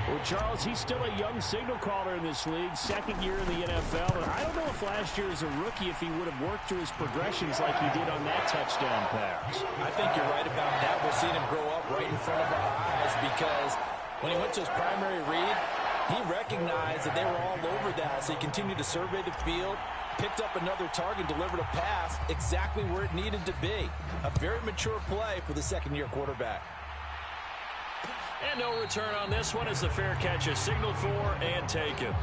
Well, Charles, he's still a young signal caller in this league, second year in the NFL. And I don't know if last year as a rookie, if he would have worked through his progressions like he did on that touchdown pass. I think you're right about that. We're seeing him grow up right in front of our eyes because when he went to his primary read, he recognized that they were all over that. So he continued to survey the field, picked up another target, delivered a pass exactly where it needed to be. A very mature play for the second-year quarterback. And no return on this one as the fair catch is signaled for and taken.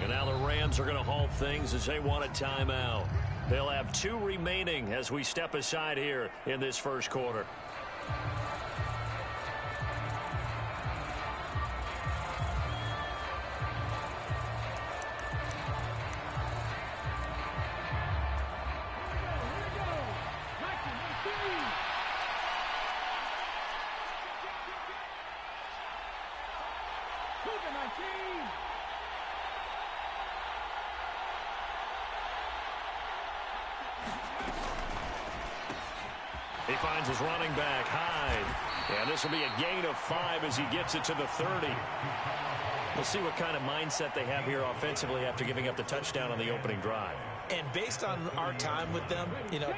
And now the Rams are going to halt things as they want a timeout. They'll have 2 remaining as we step aside here in this first quarter. He finds his running back, Hyde. And this will be a gain of 5 as he gets it to the 30. We'll see what kind of mindset they have here offensively after giving up the touchdown on the opening drive. And based on our time with them,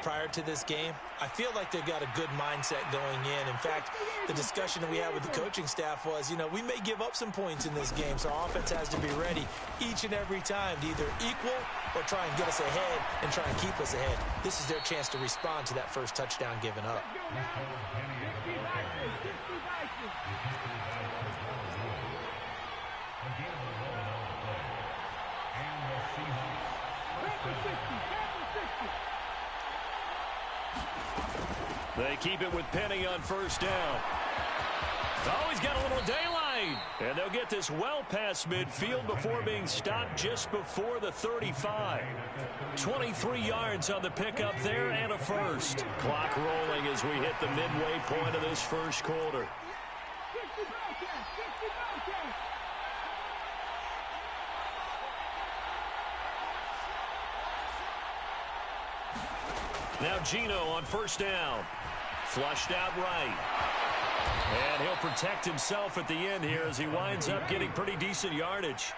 prior to this game, I feel like they've got a good mindset going in. In fact, the discussion that we had with the coaching staff was, we may give up some points in this game, so our offense has to be ready each and every time to either equal or try and get us ahead and try and keep us ahead. This is their chance to respond to that first touchdown given up. They keep it with Penny on first down. Oh, he's got a little daylight. And they'll get this well past midfield before being stopped just before the 35. 23 yards on the pickup there and a first. Clock rolling as we hit the midway point of this first quarter. Now Gino on first down. Flushed out right. And he'll protect himself at the end here as he winds up getting pretty decent yardage.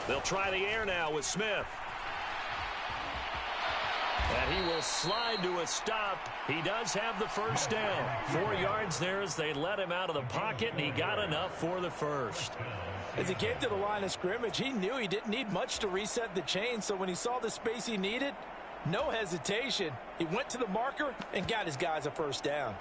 They'll try the air now with Smith. And he will slide to a stop. He does have the first down. 4 yards there as they let him out of the pocket, and he got enough for the first. As he came to the line of scrimmage, he knew he didn't need much to reset the chain, so when he saw the space he needed, no hesitation. He went to the marker and got his guys a first down.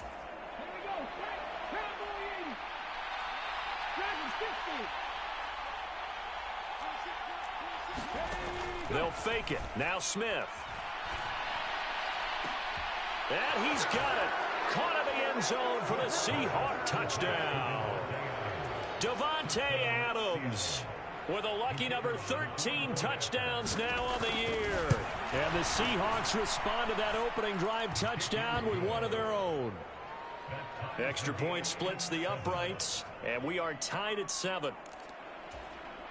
They'll fake it. Now Smith. And he's got it. Caught in the end zone for the Seahawk touchdown. Davante Adams with a lucky number 13 touchdowns now on the year. And the Seahawks respond to that opening drive touchdown with one of their own. Extra point splits the uprights, and we are tied at 7.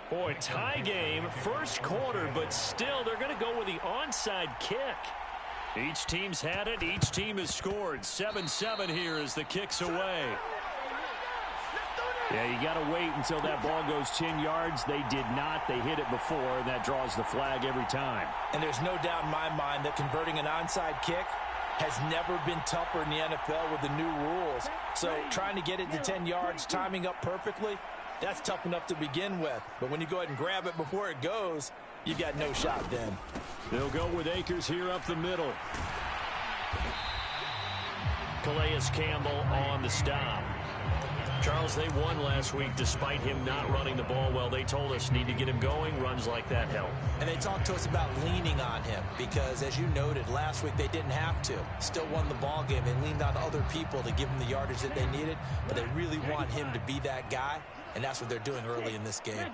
Boy, tie game, first quarter, but still they're going to go with the onside kick. Each team's had it. Each team has scored. 7-7 here as the kick's away. Yeah, you got to wait until that ball goes 10 yards. They did not. They hit it before, and that draws the flag every time. And there's no doubt in my mind that converting an onside kick has never been tougher in the NFL with the new rules. So trying to get it to 10 yards, timing up perfectly, that's tough enough to begin with. But when you go ahead and grab it before it goes, you've got no shot then. They'll go with Akers here up the middle. Calais Campbell on the stop. Charles, they won last week despite him not running the ball well. They told us need to get him going. Runs like that help. And they talked to us about leaning on him because, as you noted, last week they didn't have to. Still won the ball game. They leaned on other people to give him the yardage that they needed, but they really want him to be that guy, and that's what they're doing early in this game.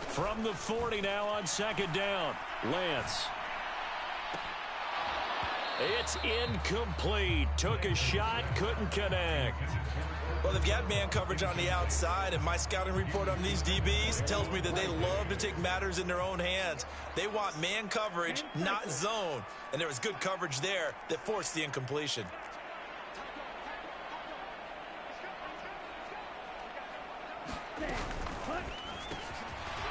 From the 40 now on second down, Lance. It's incomplete. Took a shot, couldn't connect. Well, they've got man coverage on the outside, and my scouting report on these DBs tells me that they love to take matters in their own hands. They want man coverage, not zone. And there was good coverage there that forced the incompletion.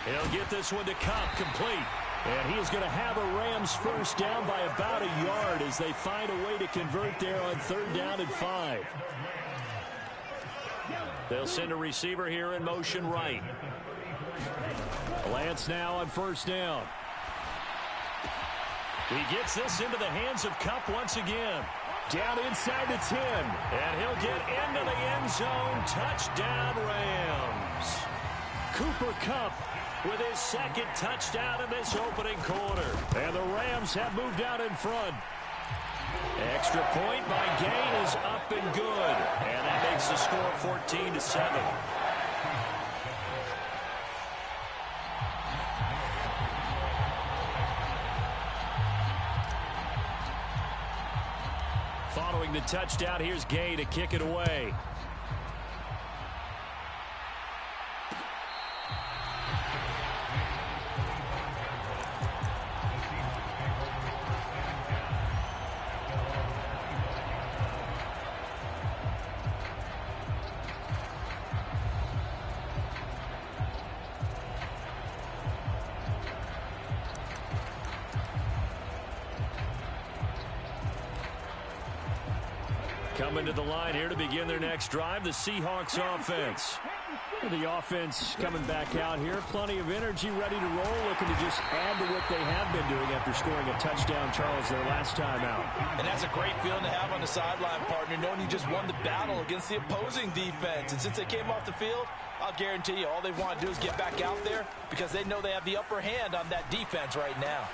He'll get this one to Kupp, complete. And he is going to have a Rams first down by about a yard as they find a way to convert there on third down and 5. They'll send a receiver here in motion right. Lance now on first down. He gets this into the hands of Kupp once again. Down inside the 10. And he'll get into the end zone. Touchdown, Rams. Cooper Kupp with his second touchdown in this opening quarter. And the Rams have moved out in front. Extra point by Gay is up and good. And that makes the score 14-7. Following the touchdown, here's Gay to kick it away. Coming to the line here to begin their next drive, the Seahawks offense. The offense coming back out here. Plenty of energy, ready to roll, looking to just add to what they have been doing after scoring a touchdown, Charles, their last time out. And that's a great feeling to have on the sideline, partner, knowing you just won the battle against the opposing defense. And since they came off the field, I'll guarantee you all they want to do is get back out there because they know they have the upper hand on that defense right now.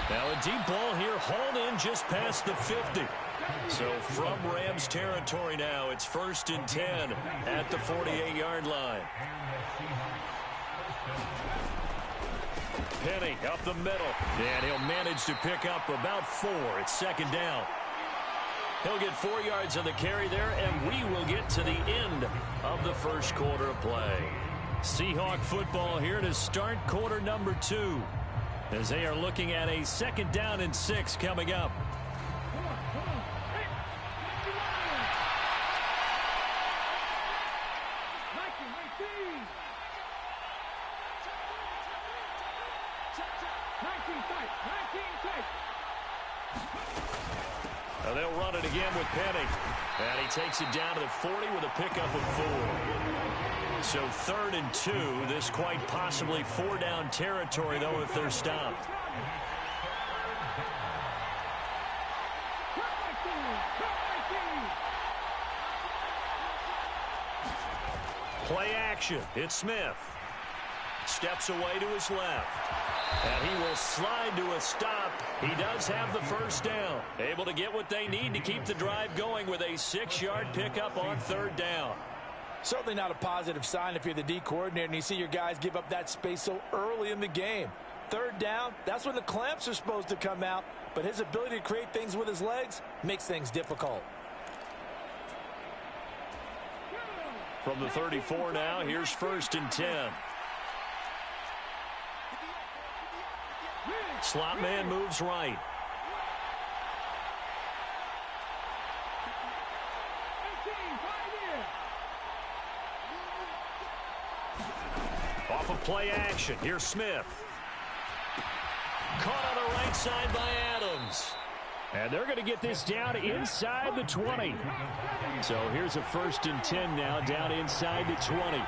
Now a deep ball here, hauled in just past the 50. So from Rams territory now, it's 1st and 10 at the 48-yard line. Penny up the middle, and he'll manage to pick up about 4. It's second down. He'll get 4 yards on the carry there, and we will get to the end of the first quarter of play. Seahawk football here to start quarter number 2, as they are looking at a second down and 6 coming up. Now they'll run it again with Penny. And he takes it down to the 40 with a pickup of 4. So 3rd and 2. This quite possibly 4-down territory, though, if they're stopped. Play action. It's Smith. Steps away to his left. And he will slide to a stop. He does have the first down. Able to get what they need to keep the drive going with a 6-yard pickup on 3rd down. Certainly not a positive sign if you're the D coordinator and you see your guys give up that space so early in the game. 3rd down, that's when the clamps are supposed to come out. But his ability to create things with his legs makes things difficult. From the 34 now, here's 1st and 10. Slot man moves right. Off of play action. Here's Smith. Caught on the right side by Adams. And they're going to get this down inside the 20. So here's a 1st and 10 now down inside the 20.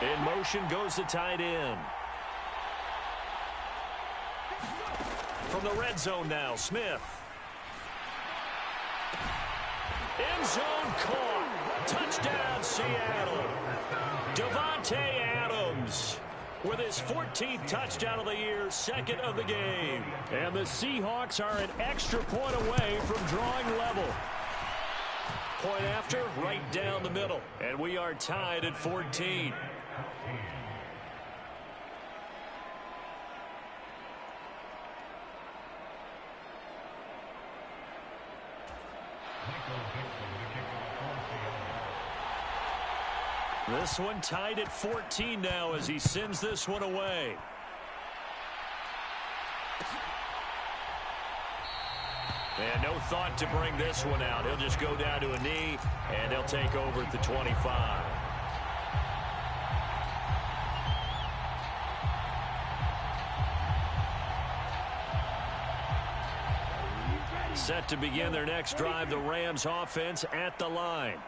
In motion goes the tight end. From the red zone now, Smith. End zone caught. Touchdown, Seattle. Davante Adams with his 14th touchdown of the year, second of the game. And the Seahawks are an extra point away from drawing level. Point after, right down the middle. And we are tied at 14. This one tied at 14 now as he sends this one away. And no thought to bring this one out. He'll just go down to a knee, and they'll take over at the 25. Set to begin their next drive, the Rams offense at the line.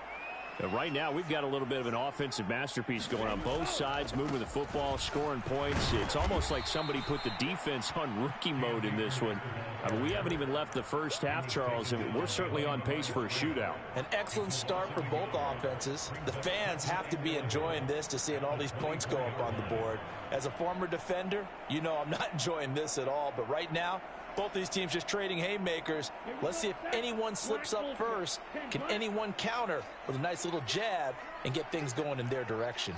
Right now, we've got a little bit of an offensive masterpiece going on both sides, moving the football, scoring points. It's almost like somebody put the defense on rookie mode in this one. I mean, we haven't even left the first half, Charles, and we're certainly on pace for a shootout. An excellent start for both offenses. The fans have to be enjoying this to seeing all these points go up on the board. As a former defender, you know I'm not enjoying this at all, but right now, both these teams just trading haymakers. Let's see if anyone slips up first. Can anyone counter with a nice little jab and get things going in their direction?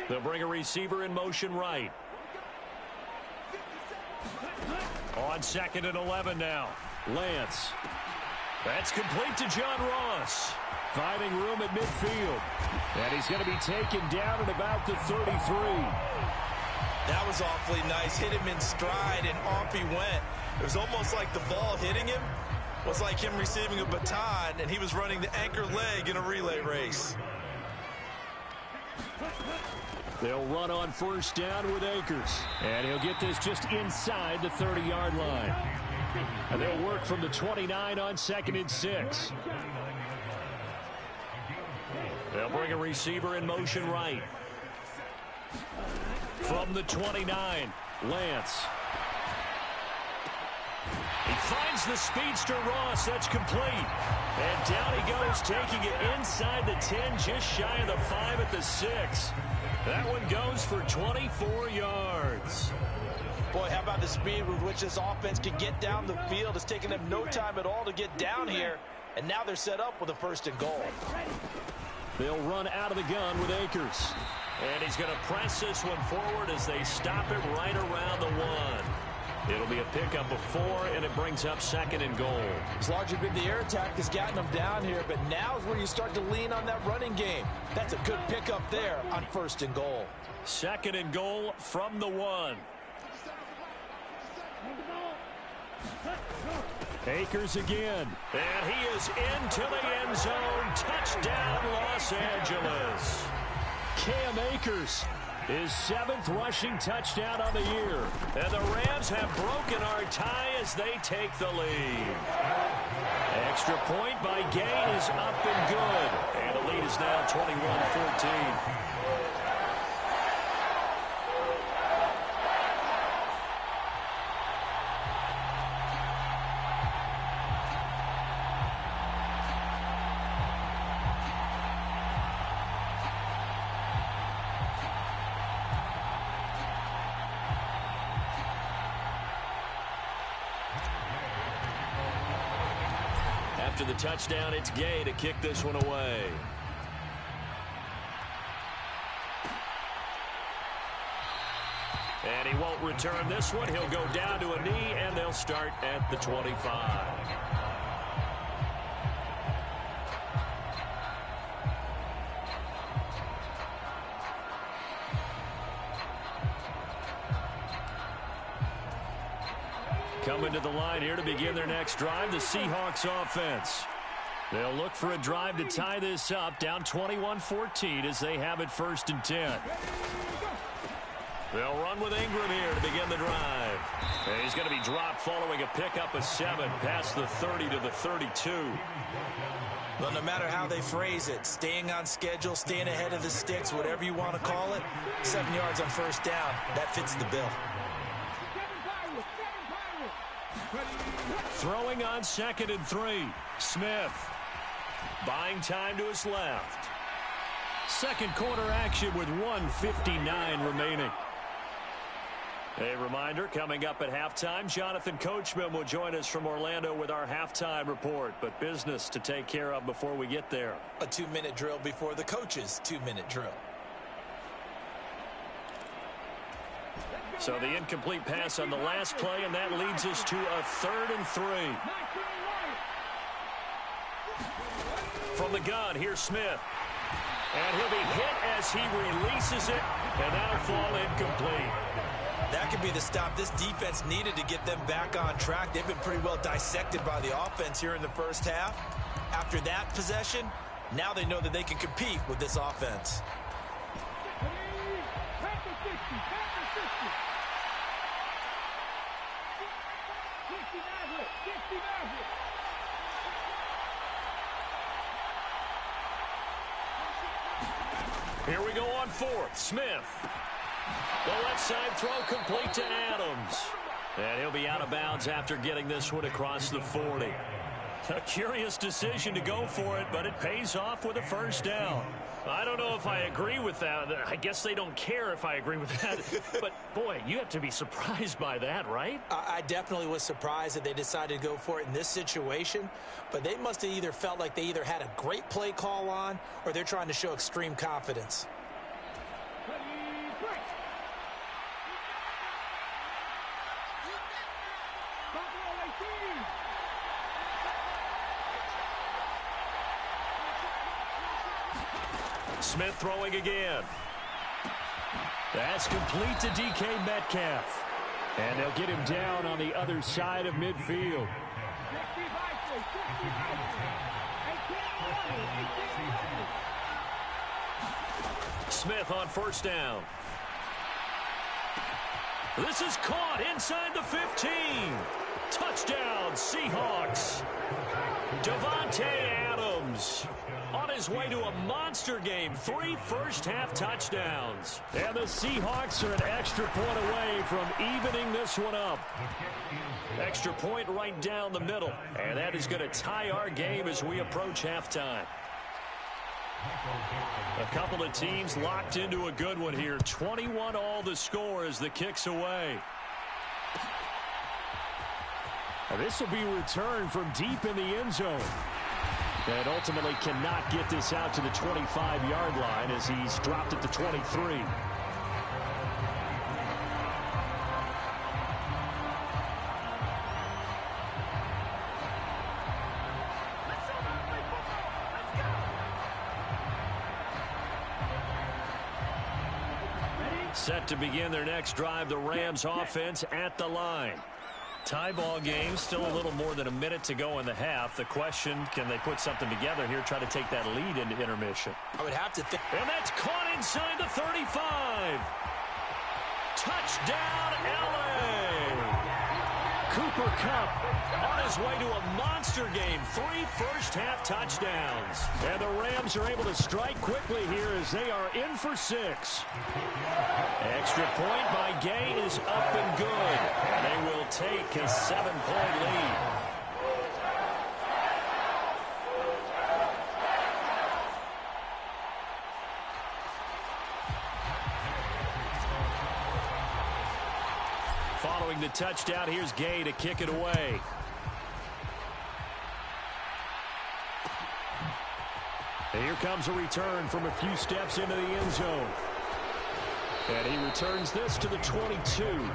They'll bring a receiver in motion right. On 2nd and 11 now. Lance. That's complete to John Ross. Finding room at midfield. And he's going to be taken down at about the 33. That was awfully nice. Hit him in stride, and off he went. It was almost like the ball hitting him was like him receiving a baton, and he was running the anchor leg in a relay race. They'll run on first down with Akers. And he'll get this just inside the 30-yard line. And they'll work from the 29 on 2nd and 6. They'll bring a receiver in motion right. From the 29, Lance. He finds the speedster Ross. That's complete. And down he goes, taking it inside the 10, just shy of the 5 at the 6. That one goes for 24 yards. Boy, how about the speed with which this offense can get down the field? It's taken them no time at all to get down here. And now they're set up with a 1st and goal. They'll run out of the gun with Akers. And he's going to press this one forward as they stop it right around the 1. It'll be a pickup of 4, and it brings up 2nd and goal. It's largely been the air attack that's gotten them down here, but now is where you start to lean on that running game. That's a good pickup there on 1st and goal. 2nd and goal from the 1. Akers again. And he is into the end zone. Touchdown, Los Angeles. Cam Akers, his 7th rushing touchdown on the year. And the Rams have broken our tie as they take the lead. Extra point by Gain is up and good. And the lead is now 21-14. After the touchdown, it's Gay to kick this one away. And he won't return this one. He'll go down to a knee, and they'll start at the 25. Coming to the line here to begin their next drive, the Seahawks offense. They'll look for a drive to tie this up, down 21-14 as they have it 1st and 10. They'll run with Ingram here to begin the drive. And he's going to be dropped following a pickup of 7 past the 30 to the 32. Well, no matter how they phrase it, staying on schedule, staying ahead of the sticks, whatever you want to call it, 7 yards on first down, that fits the bill. Throwing on 2nd and 3. Smith buying time to his left. Second quarter action with 1:59 remaining. A reminder, coming up at halftime, Jonathan Coachman will join us from Orlando with our halftime report. But business to take care of before we get there. A 2-minute drill before the coach's 2-minute drill. So the incomplete pass on the last play, and that leads us to a 3rd and 3. From the gun, here's Smith. And he'll be hit as he releases it, and that'll fall incomplete. That could be the stop this defense needed to get them back on track. They've been pretty well dissected by the offense here in the first half. After that possession, now they know that they can compete with this offense. Here we go on 4th. Smith. The left side throw complete to Adams. And he'll be out of bounds after getting this one across the 40. A curious decision to go for it, but it pays off with a first down. I don't know if I agree with that. I guess they don't care if I agree with that. But, boy, you have to be surprised by that, right? I definitely was surprised that they decided to go for it in this situation. But they must have either felt like they either had a great play call on or they're trying to show extreme confidence. Smith throwing again. That's complete to DK Metcalf. And they'll get him down on the other side of midfield. Smith on first down. This is caught inside the 15. Touchdown, Seahawks. Davante Adams on his way to a monster game. 3 first-half touchdowns. And the Seahawks are an extra point away from evening this one up. Extra point right down the middle. And that is going to tie our game as we approach halftime. A couple of teams locked into a good one here. 21 all the score as the kick's away. And this will be returned from deep in the end zone. And ultimately cannot get this out to the 25-yard line as he's dropped at the 23. Set to begin their next drive, the Rams offense at the line. Tie ball game, still a little more than a minute to go in the half. The question, can they put something together here, try to take that lead into intermission? I would have to think. And that's caught inside the 35. Touchdown, LA. Cooper Kupp on his way to a monster game. 3 first-half touchdowns. And the Rams are able to strike quickly here as they are in for 6. Extra point by Gay is up and good. And they will take a 7-point lead. Following the touchdown, here's Gay to kick it away. And here comes a return from a few steps into the end zone. And he returns this to the 22.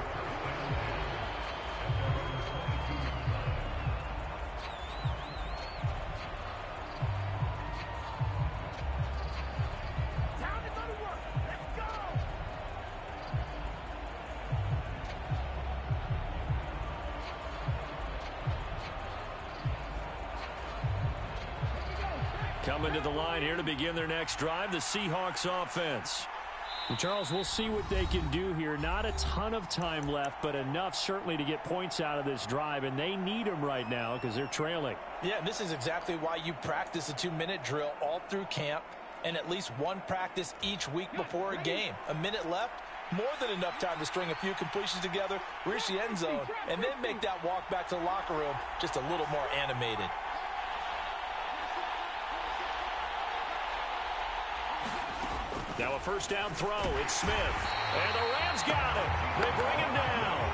Coming to the line here to begin their next drive, the Seahawks offense. Well, Charles, we'll see what they can do here. Not a ton of time left, but enough certainly to get points out of this drive, and they need them right now because they're trailing. Yeah, this is exactly why you practice a 2-minute drill all through camp and at least one practice each week before a game. A minute left, more than enough time to string a few completions together, reach the end zone, and then make that walk back to the locker room just a little more animated. Now a first down throw. It's Smith. And the Rams got it. They bring him down.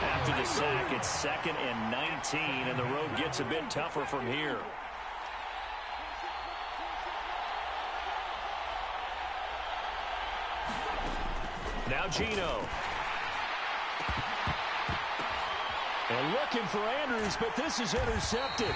After the sack, it's 2nd and 19, and the road gets a bit tougher from here. Now Geno. And looking for Andrews, but this is intercepted.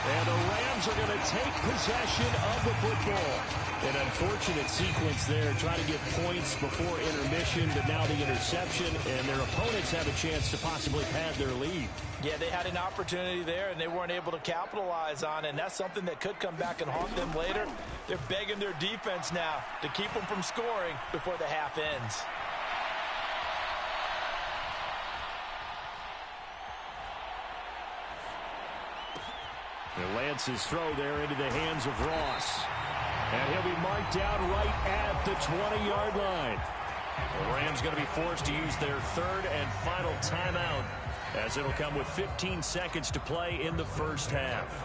And the Rams are going to take possession of the football. An unfortunate sequence there, trying to get points before intermission, but now the interception, and their opponents have a chance to possibly pad their lead. Yeah, they had an opportunity there, and they weren't able to capitalize on it, and that's something that could come back and haunt them later. They're begging their defense now to keep them from scoring before the half ends. And Lance's throw there into the hands of Ross. And he'll be marked down right at the 20-yard line. The Rams going to be forced to use their 3rd and final timeout, as it'll come with 15 seconds to play in the first half.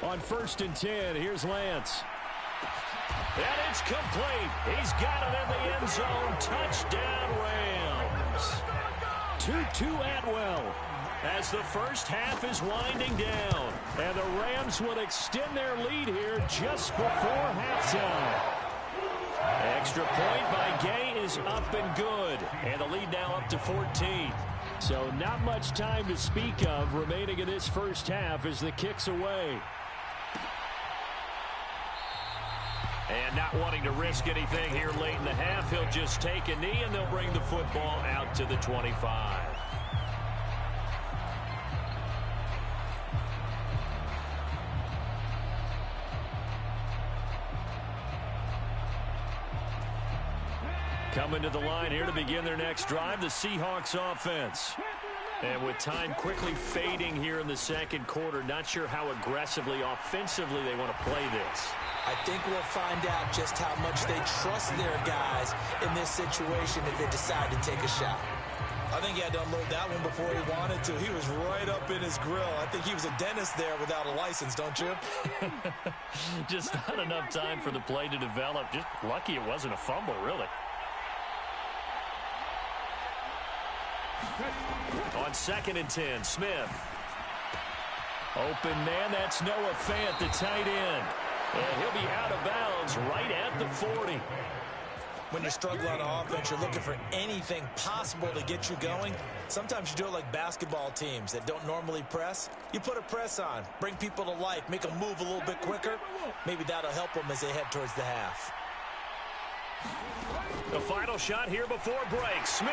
On 1st and 10, here's Lance. And it's complete. He's got it in the end zone. Touchdown, Rams. 2-2 Atwell as the first half is winding down. And the Rams will extend their lead here just before halftime. Extra point by Gay is up and good. And the lead now up to 14. So not much time to speak of remaining in this first half as the kick's away. And not wanting to risk anything here late in the half, he'll just take a knee, and they'll bring the football out to the 25. Coming to the line here to begin their next drive, the Seahawks offense. And with time quickly fading here in the second quarter, not sure how aggressively, offensively they want to play this. I think we'll find out just how much they trust their guys in this situation if they decide to take a shot. I think he had to unload that one before he wanted to. He was right up in his grill. I think he was a dentist there without a license, don't you? Just not enough time for the play to develop. Just lucky it wasn't a fumble, really. On 2nd and 10, Smith. Open man, that's Noah Fant, the tight end. And he'll be out of bounds right at the 40. When you're struggling on offense, you're looking for anything possible to get you going. Sometimes you do it like basketball teams that don't normally press. You put a press on, bring people to life, make them move a little bit quicker. Maybe that'll help them as they head towards the half. The final shot here before break. Smith.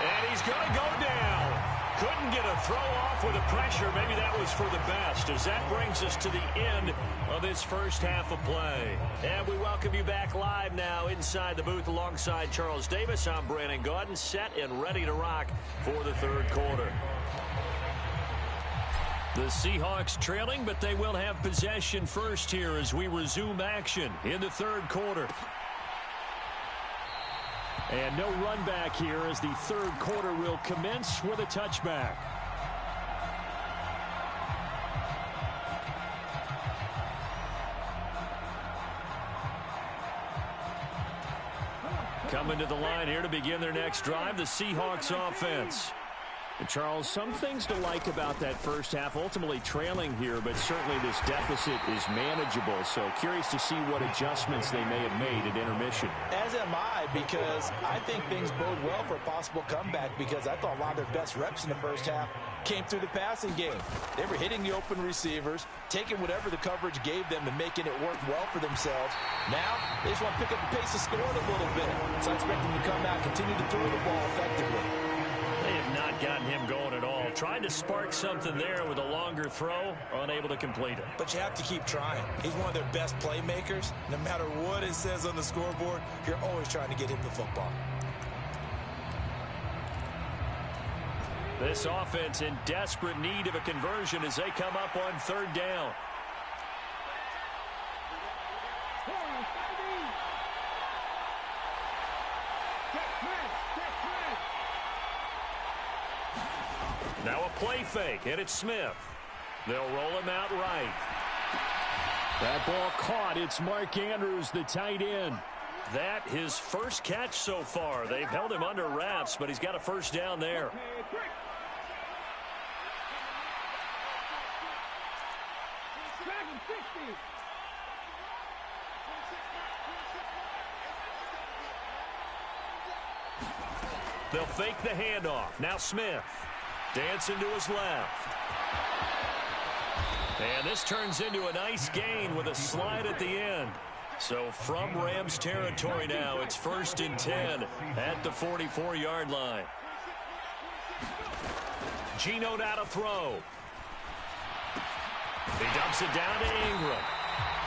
And he's going to go down. Couldn't get a throw off with the pressure. Maybe that was for the best, as that brings us to the end of this first half of play. And we welcome you back live now inside the booth alongside Charles Davis. I'm Brandon Gaudin, set and ready to rock for the third quarter. The Seahawks trailing, but they will have possession first here as we resume action in the third quarter. And no run back here as the third quarter will commence with a touchback. Coming to the line here to begin their next drive, the Seahawks offense. And Charles, some things to like about that first half, ultimately trailing here, but certainly this deficit is manageable. So curious to see what adjustments they may have made at intermission. As am I, because I think things bode well for a possible comeback, because I thought a lot of their best reps in the first half came through the passing game. They were hitting the open receivers, taking whatever the coverage gave them and making it work well for themselves. Now, they just want to pick up the pace of scoring a little bit. So I expect them to come out, continue to throw the ball effectively. They have not gotten him going at all. Tried to spark something there with a longer throw, unable to complete it. But you have to keep trying. He's one of their best playmakers. No matter what it says on the scoreboard, you're always trying to get him the football. This offense in desperate need of a conversion as they come up on third down. Now a play fake, and it's Smith. They'll roll him out right. That ball caught. It's Mark Andrews, the tight end. That his first catch so far. They've held him under wraps, but he's got a first down there. They'll fake the handoff. Now Smith. Dancing to his left. And this turns into a nice gain with a slide at the end. So from Rams territory now, it's 1st and 10 at the 44-yard line. Geno now to throw. He dumps it down to Ingram.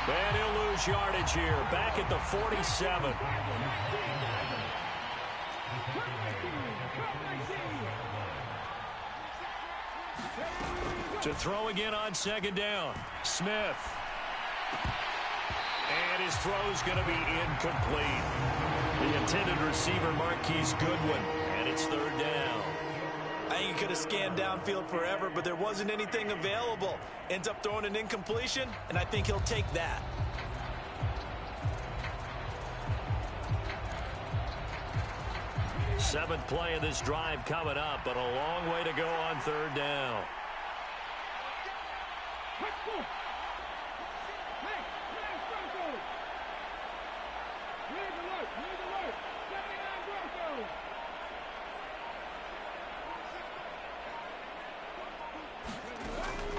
And he'll lose yardage here, back at the 47. To throw again on second down. Smith. And his throw's going to be incomplete. The intended receiver, Marquise Goodwin. And it's third down. I think he could have scanned downfield forever, but there wasn't anything available. Ends up throwing an incompletion, and I think he'll take that. Seventh play of this drive coming up, but a long way to go on third down.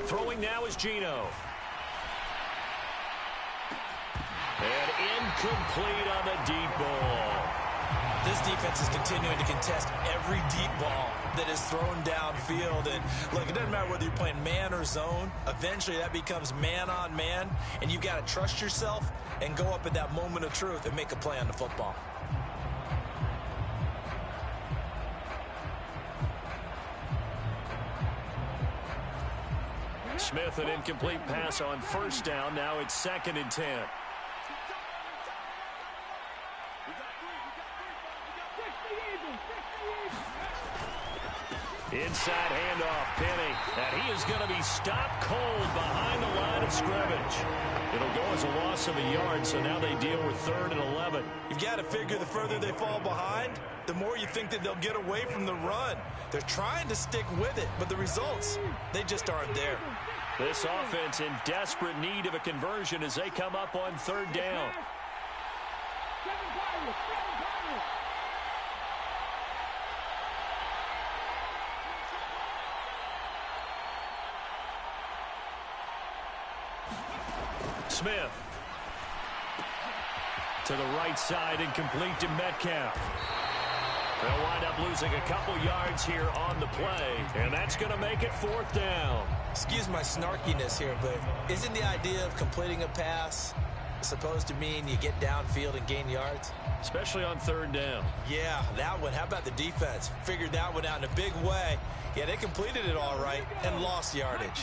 Throwing now is Geno. And incomplete on the deep ball. This defense is continuing to contest every deep ball that is thrown downfield. And look, it doesn't matter whether you're playing man or zone. Eventually that becomes man on man. And you've got to trust yourself and go up at that moment of truth and make a play on the football. Smith, an incomplete pass on first down. Now it's 2nd and 10. Inside handoff, Penny. And he is going to be stopped cold behind the line of scrimmage. It'll go as a loss of a yard, so now they deal with 3rd and 11. You've got to figure the further they fall behind, the more you think that they'll get away from the run. They're trying to stick with it, but the results, they just aren't there. This offense in desperate need of a conversion as they come up on third down. Smith. To the right side and complete to Metcalf. They'll wind up losing a couple yards here on the play, and that's going to make it 4th down. Excuse my snarkiness here, but isn't the idea of completing a pass supposed to mean you get downfield and gain yards? Especially on third down. Yeah, that one. How about the defense? Figured that one out in a big way. Yeah, they completed it all right and lost yardage.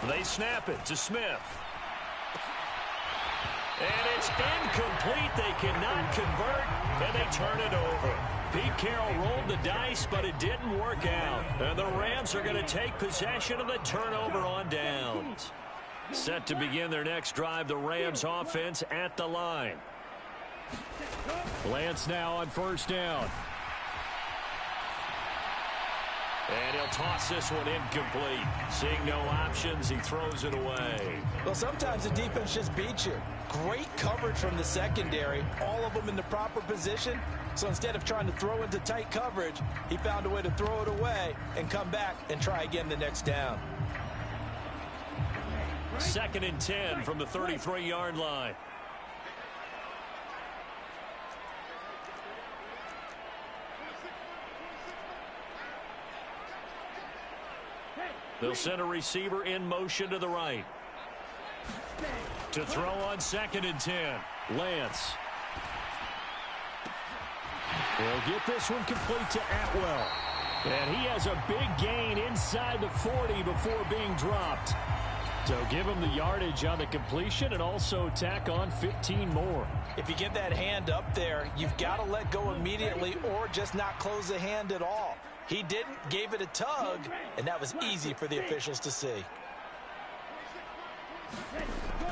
They snap it to Smith. And it's incomplete. They cannot convert, and they turn it over. Pete Carroll rolled the dice, but it didn't work out. And the Rams are going to take possession of the turnover on downs. Set to begin their next drive, the Rams offense at the line. Lance now on first down. And he'll toss this one incomplete. Seeing no options, he throws it away. Well, sometimes the defense just beats you. Great coverage from the secondary, all of them in the proper position. So instead of trying to throw into tight coverage, he found a way to throw it away and come back and try again the next down. 2nd and 10 from the 33-yard line. They'll send a receiver in motion to the right. To throw on 2nd and 10. Lance. He'll get this one complete to Atwell. And he has a big gain inside the 40 before being dropped. So give him the yardage on the completion and also tack on 15 more. If you get that hand up there, you've got to let go immediately or just not close the hand at all. He didn't, gave it a tug, and that was easy for the officials to see.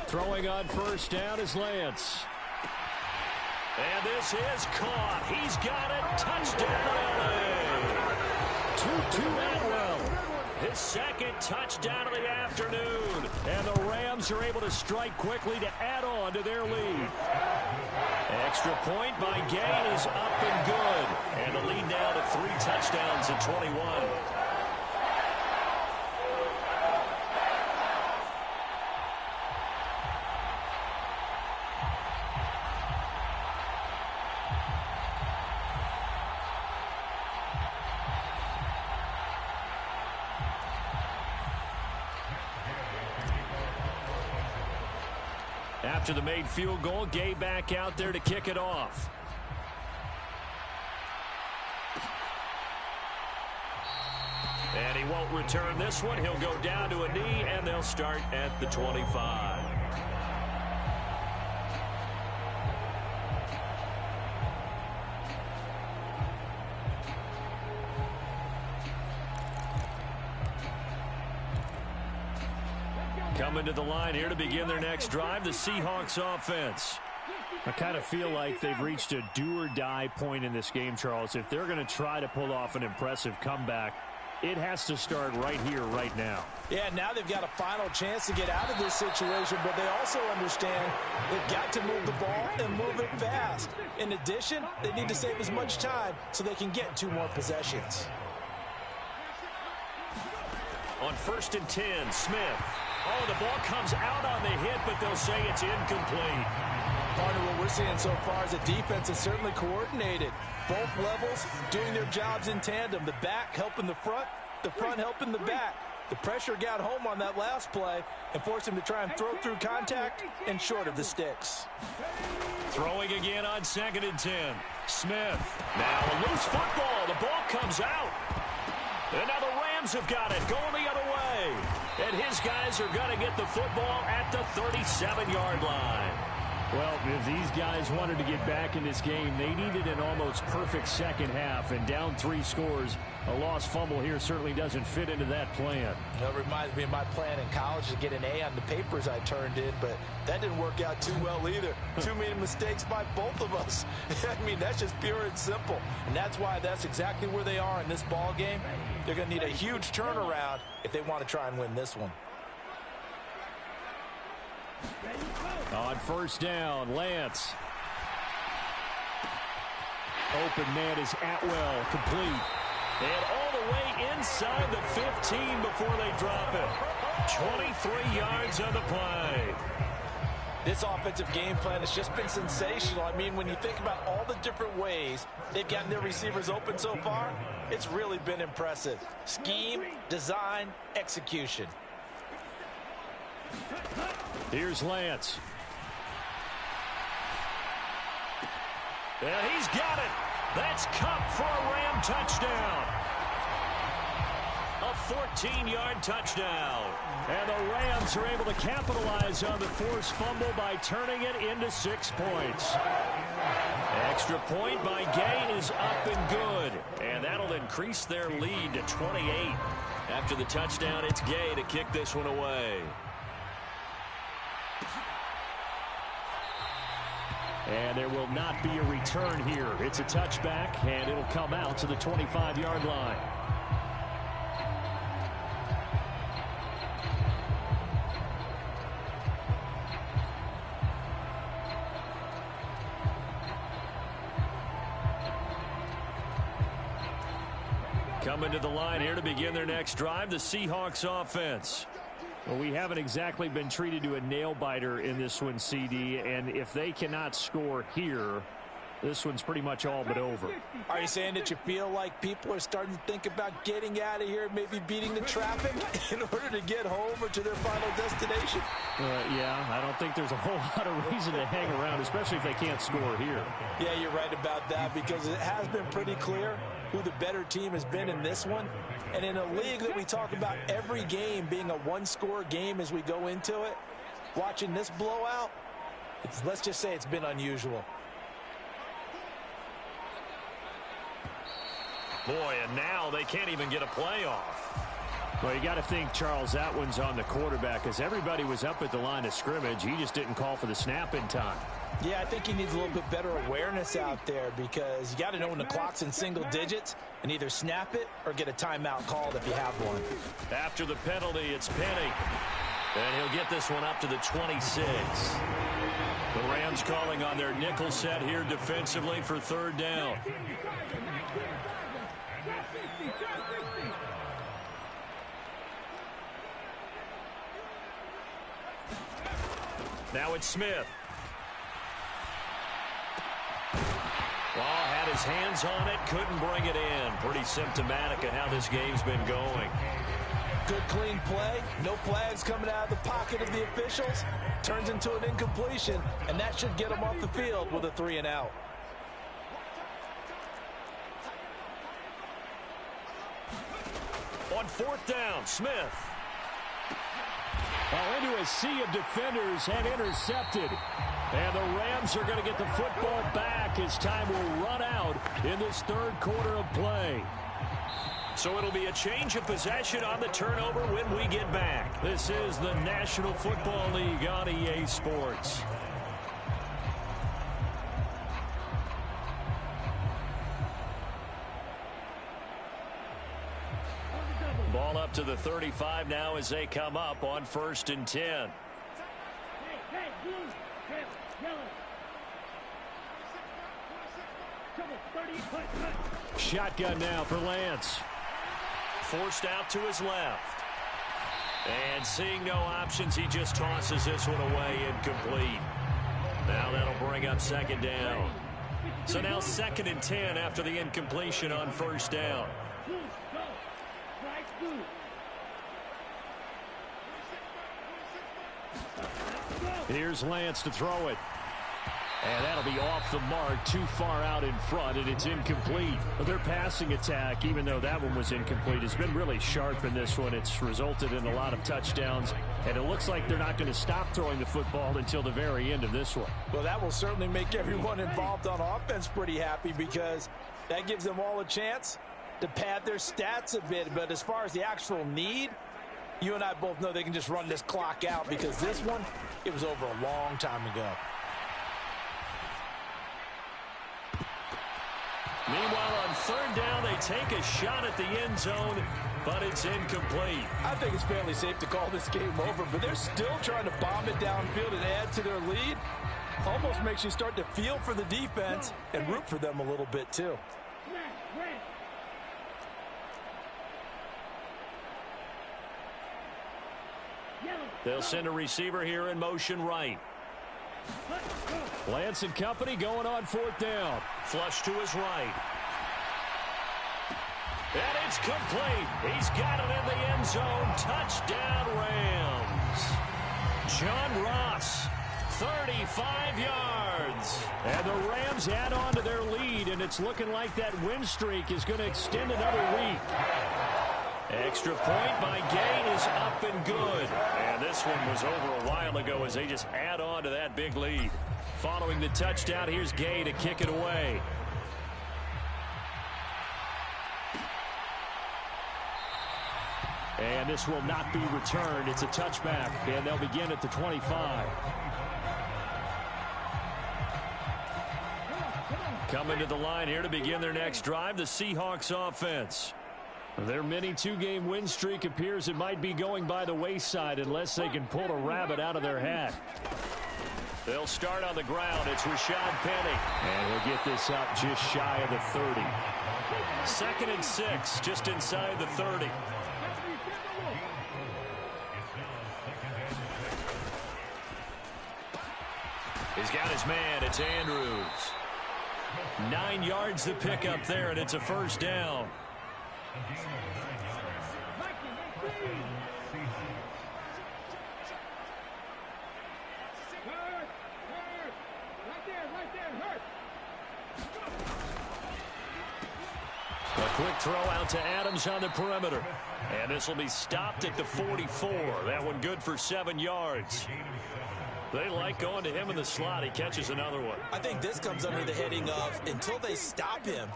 Throwing on 1st down is Lance. And this is caught. He's got it. Touchdown, LA. 2-2 Atwell. His 2nd touchdown of the afternoon. And the Rams are able to strike quickly to add on to their lead. Extra point by Gay is up and good. And the lead now to 3 touchdowns at 21. After the made field goal, Gay back out there to kick it off. And he won't return this one. He'll go down to a knee, and they'll start at the 25. Coming to the line here to begin their next drive, the Seahawks offense. I kind of feel like they've reached a do-or-die point in this game, Charles. If they're going to try to pull off an impressive comeback, it has to start right here, right now. Yeah, now they've got a final chance to get out of this situation, but they also understand they've got to move the ball and move it fast. In addition, they need to save as much time so they can get 2 more possessions. On 1st and 10, Smith. Oh, the ball comes out on the hit, but they'll say it's incomplete. Part of what we're seeing so far is the defense is certainly coordinated. Both levels doing their jobs in tandem. The back helping the front helping the back. The pressure got home on that last play and forced him to try and throw through contact and short of the sticks. Throwing again on 2nd and 10. Smith. Now a loose football. The ball comes out. And now the Rams have got it going the other way. And his guys are going to get the football at the 37-yard line. Well, if these guys wanted to get back in this game, they needed an almost perfect second half. And down 3 scores, a lost fumble here certainly doesn't fit into that plan. It reminds me of my plan in college to get an A on the papers I turned in, but that didn't work out too well either. Too many mistakes by both of us. I mean, that's just pure and simple. And that's why that's exactly where they are in this ball game. They're going to need a huge turnaround if they want to try and win this one. On 1st down, Lance. Open man is Atwell, complete. And all the way inside the 15 before they drop it. 23 yards on the play. This offensive game plan has just been sensational. I mean, when you think about all the different ways they've gotten their receivers open so far, it's really been impressive. Scheme, design, execution. Here's Lance. And he's got it. That's Kupp for a Ram touchdown. A 14-yard touchdown. And the Rams are able to capitalize on the forced fumble by turning it into 6 points. Extra point by Gay is up and good. And that'll increase their lead to 28. After the touchdown, it's Gay to kick this one away. And there will not be a return here. It's a touchback, and it'll come out to the 25-yard line. Coming to the line here to begin their next drive, the Seahawks offense. Well, we haven't exactly been treated to a nail-biter in this one, CD, and if they cannot score here, this one's pretty much all but over. Are you saying that you feel like people are starting to think about getting out of here, maybe beating the traffic in order to get home or to their final destination? Yeah, I don't think there's a whole lot of reason to hang around, especially if they can't score here. Yeah, you're right about that, because it has been pretty clear who the better team has been in this one. And in a league that we talk about every game being a one-score game as we go into it, watching this blowout, let's just say it's been unusual. Boy, and now they can't even get a play off. Well, you got to think, Charles, that one's on the quarterback, as everybody was up at the line of scrimmage. He just didn't call for the snap in time. Yeah, I think he needs a little bit better awareness out there, because you got to know when the clock's in single digits and either snap it or get a timeout called if you have one. After the penalty, it's Penny. And he'll get this one up to the 26. The Rams calling on their nickel set here defensively for third down. Now it's Smith. Well, had his hands on it, couldn't bring it in. Pretty symptomatic of how this game's been going. Good clean play. No flags coming out of the pocket of the officials. Turns into an incompletion, and that should get him off the field with a 3-and-out. On fourth down, Smith. Well, into a sea of defenders and intercepted. And the Rams are going to get the football back as time will run out in this third quarter of play. So it'll be a change of possession on the turnover when we get back. This is the National Football League on EA Sports. Ball up to the 35 now as they come up on 1st and 10. Shotgun now for Lance. Forced out to his left. And seeing no options, he just tosses this one away, incomplete. Now that'll bring up second down. So now 2nd and 10 after the incompletion on 1st down. Here's Lance to throw it. And that'll be off the mark, too far out in front, and it's incomplete. Their passing attack, even though that one was incomplete, has been really sharp in this one. It's resulted in a lot of touchdowns, and it looks like they're not going to stop throwing the football until the very end of this one. Well, that will certainly make everyone involved on offense pretty happy, because that gives them all a chance to pad their stats a bit. But as far as the actual need, you and I both know they can just run this clock out, because this one, it was over a long time ago. Meanwhile, on 3rd down, they take a shot at the end zone, but it's incomplete. I think it's fairly safe to call this game over, but they're still trying to bomb it downfield and add to their lead. Almost makes you start to feel for the defense and root for them a little bit, too. They'll send a receiver here in motion right. Lance and company going on 4th down. Flush to his right. And it's complete. He's got it in the end zone. Touchdown, Rams. John Ross, 35 yards. And the Rams add on to their lead, and it's looking like that win streak is going to extend another week. Extra point by Gain is up and good. And this one was over a while ago as they just add on to that big lead. Following the touchdown, here's Gay to kick it away. And this will not be returned. It's a touchback, and they'll begin at the 25. Coming to the line here to begin their next drive, the Seahawks offense. Their mini two-game win streak appears it might be going by the wayside unless they can pull a rabbit out of their hat. They'll start on the ground. It's Rashad Penny. And he'll get this up just shy of the 30. 2nd and 6, just inside the 30. He's got his man. It's Andrews. 9 yards to pick up there, and it's a first down. A quick throw out to Adams on the perimeter. And this will be stopped at the 44. That one good for 7 yards. They like going to him in the slot. He catches another one. I think this comes under the heading of until they stop him,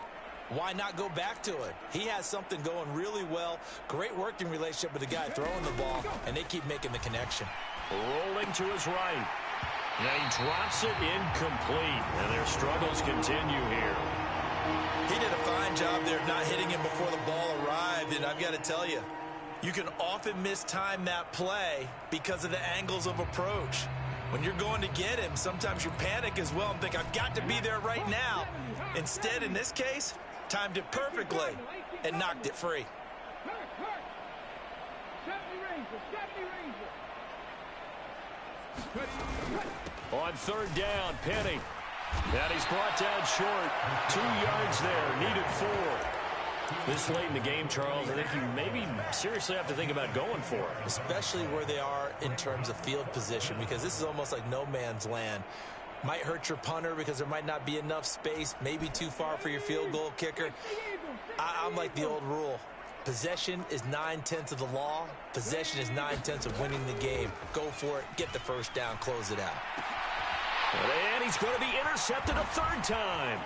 why not go back to it? He has something going really well. Great working relationship with the guy throwing the ball, and they keep making the connection. Rolling to his right. And he drops it incomplete. And their struggles continue here. He did a fine job there of not hitting him before the ball arrived, and I've got to tell you, you can often mistime that play because of the angles of approach. When you're going to get him, sometimes you panic as well and think, I've got to be there right now. Instead, in this case, timed it perfectly and knocked it free. On 3rd down, Penny. And he's brought down short. 2 yards there, needed 4. This late in the game, Charles, I think you maybe seriously have to think about going for it. Especially where they are in terms of field position, because this is almost like no man's land. Might hurt your punter because there might not be enough space, maybe too far for your field goal kicker. I'm like the old rule. Possession is 9/10 of the law. Possession is 9/10 of winning the game. Go for it, get the first down, close it out. And he's going to be intercepted a 3rd time.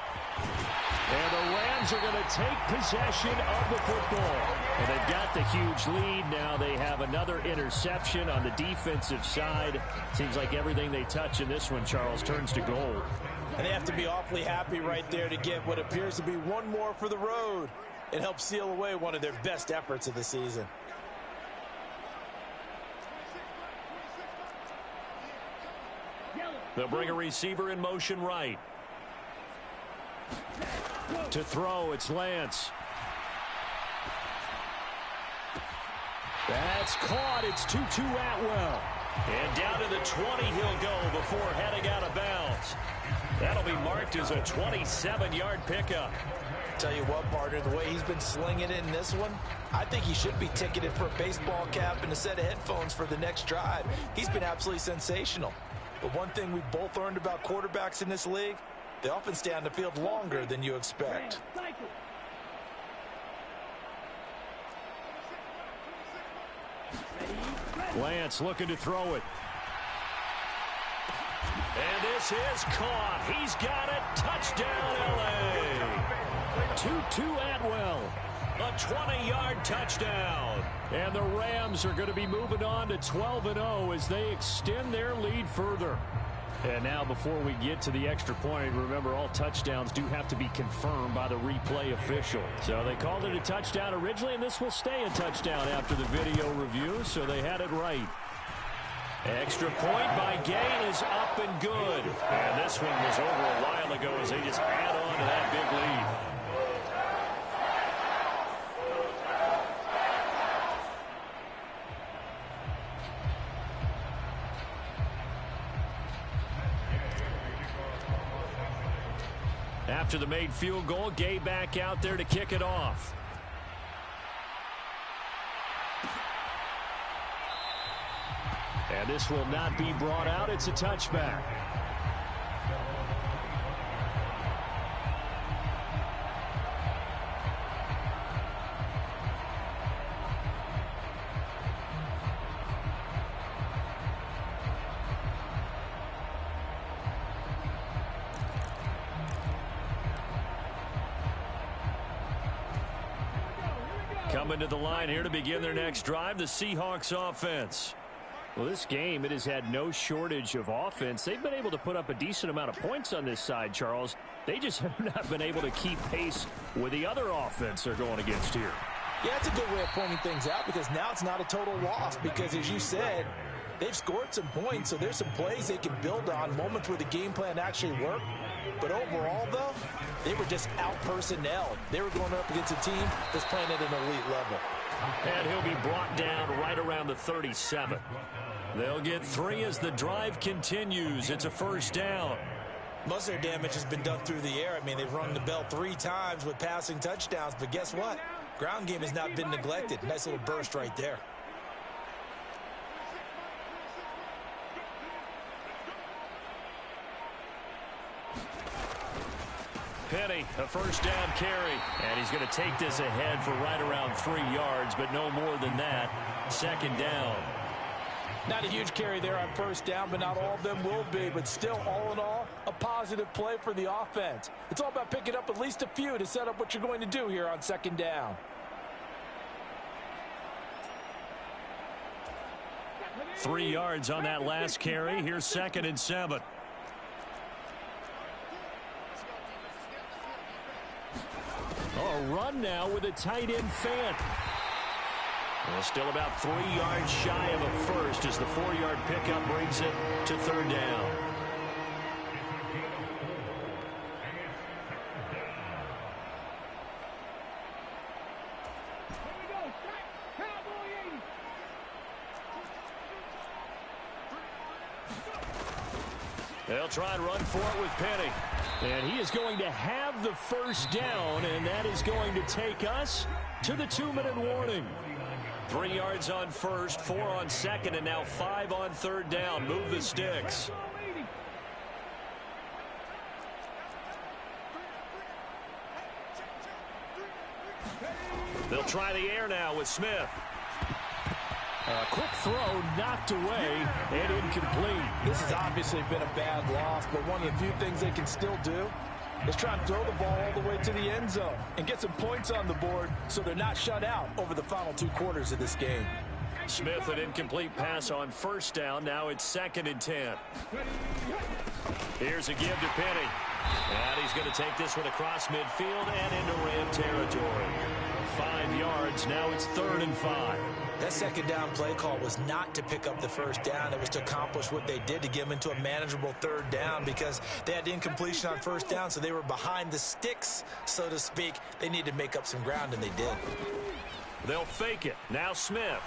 And the Rams are going to take possession of the football. And they've got the huge lead. Now they have another interception on the defensive side. Seems like everything they touch in this one, Charles, turns to gold. And they have to be awfully happy right there to get what appears to be one more for the road. It helps seal away one of their best efforts of the season. They'll bring a receiver in motion right. To throw, it's Lance. That's caught. It's Tutu Atwell. And down to the 20 he'll go before heading out of bounds. That'll be marked as a 27-yard pickup. Tell you what, partner, the way he's been slinging it in this one, I think he should be ticketed for a baseball cap and a set of headphones for the next drive. He's been absolutely sensational. But one thing we both learned about quarterbacks in this league, they often stay on the field longer than you expect. Lance looking to throw it. And this is caught. He's got it. Touchdown, L.A. Tutu Atwell. A 20-yard touchdown. And the Rams are going to be moving on to 12-0 as they extend their lead further. And now before we get to the extra point, remember all touchdowns do have to be confirmed by the replay official. So they called it a touchdown originally, and this will stay a touchdown after the video review, so they had it right. Extra point by Gay is up and good. And this one was over a while ago as they just add on to that big lead. After the made field goal, Gay back out there to kick it off. And this will not be brought out. It's a touchback. Coming to the line here to begin their next drive, the Seahawks offense. Well, this game, it has had no shortage of offense. They've been able to put up a decent amount of points on this side, Charles. They just have not been able to keep pace with the other offense they're going against here. Yeah, that's a good way of pointing things out because now it's not a total loss because, as you said, They've scored some points, so there's some plays they can build on, moments where the game plan actually worked. But overall, though, they were just out-personnel. They were going up against a team that's playing at an elite level. And he'll be brought down right around the 37. They'll get 3 as the drive continues. It's a first down. Most of their damage has been done through the air. I mean, they've rung the bell 3 times with passing touchdowns. But guess what? Ground game has not been neglected. Nice little burst right there. Penny, a first down carry. And he's going to take this ahead for right around 3 yards, but no more than that. Second down. Not a huge carry there on first down, but not all of them will be. But still, all in all, a positive play for the offense. It's all about picking up at least a few to set up what you're going to do here on second down. Three yards on that last carry. Here's 2nd and 7. A run now with a tight end Fant. Well, still about 3 yards shy of a first as the 4-yard pickup brings it to 3rd down. They'll try and run for it with Penny. And he is going to have the first down, and that is going to take us to the 2-minute warning. 3 yards on first, 4 on second, and now 5 on 3rd down. Move the sticks. They'll try the air now with Smith. A quick throw knocked away and incomplete. This has obviously been a bad loss, but one of the few things they can still do is try and throw the ball all the way to the end zone and get some points on the board so they're not shut out over the final 2 quarters of this game. Smith, an incomplete pass on first down. Now it's 2nd and 10. Here's a give to Penny. And he's going to take this one across midfield and into Ram territory. 5 yards. Now it's 3rd and 5. That second down play call was not to pick up the first down. It was to accomplish what they did, to get them into a manageable 3rd down, because they had incompletion on first down, so they were behind the sticks, so to speak. They needed to make up some ground, and they did. They'll fake it. Now Smith.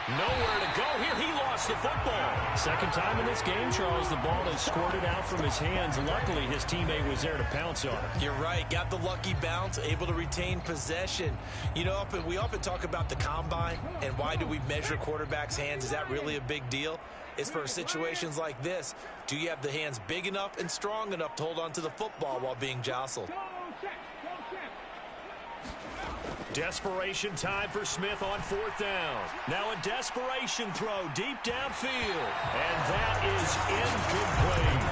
Nowhere to go here. He lost the football. Second time in this game, Charles, the ball has squirted out from his hands. Luckily, his teammate was there to pounce on it. You're right. Got the lucky bounce, able to retain possession. You know, we often talk about the combine and why do we measure quarterbacks' hands. Is that really a big deal? It's for situations like this. Do you have the hands big enough and strong enough to hold on to the football while being jostled? Desperation time for Smith on 4th down. Now a desperation throw deep downfield. And that is incomplete.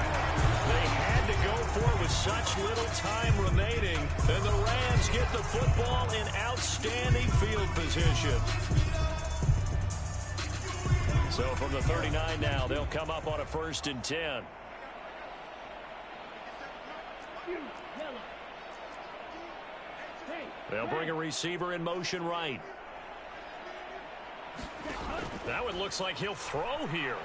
They had to go for it with such little time remaining. And the Rams get the football in outstanding field position. So from the 39 now, they'll come up on a 1st and 10. They'll bring a receiver in motion right. That one looks like he'll throw here.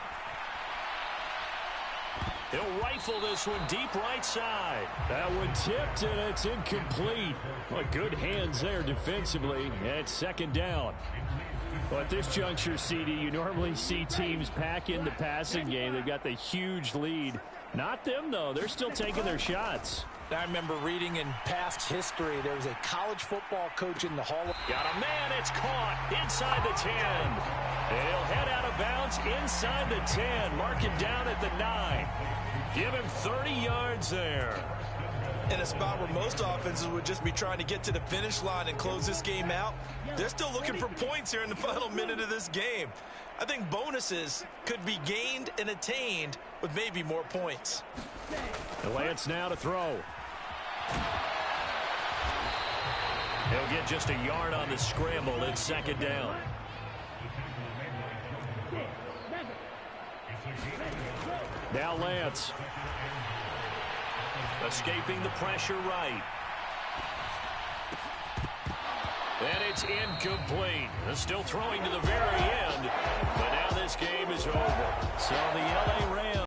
He'll rifle this one deep right side. That one tipped, and it's incomplete. Well, good hands there defensively, and it's 2nd down. Well, at this juncture, CD, you normally see teams pack in the passing game. They've got the huge lead. Not them, though. They're still taking their shots. I remember reading in past history, there was a college football coach in the Hall of... Got a man, it's caught inside the 10. And he'll head out of bounds inside the 10. Mark him down at the 9. Give him 30 yards there. In a spot where most offenses would just be trying to get to the finish line and close this game out, they're still looking for points here in the final minute of this game. I think bonuses could be gained and attained with maybe more points. Lance now to throw. He'll get just a yard on the scramble. It's 2nd down. Now Lance. Escaping the pressure right. And it's incomplete. Still throwing to the very end, but now this game is over. So the L.A. Rams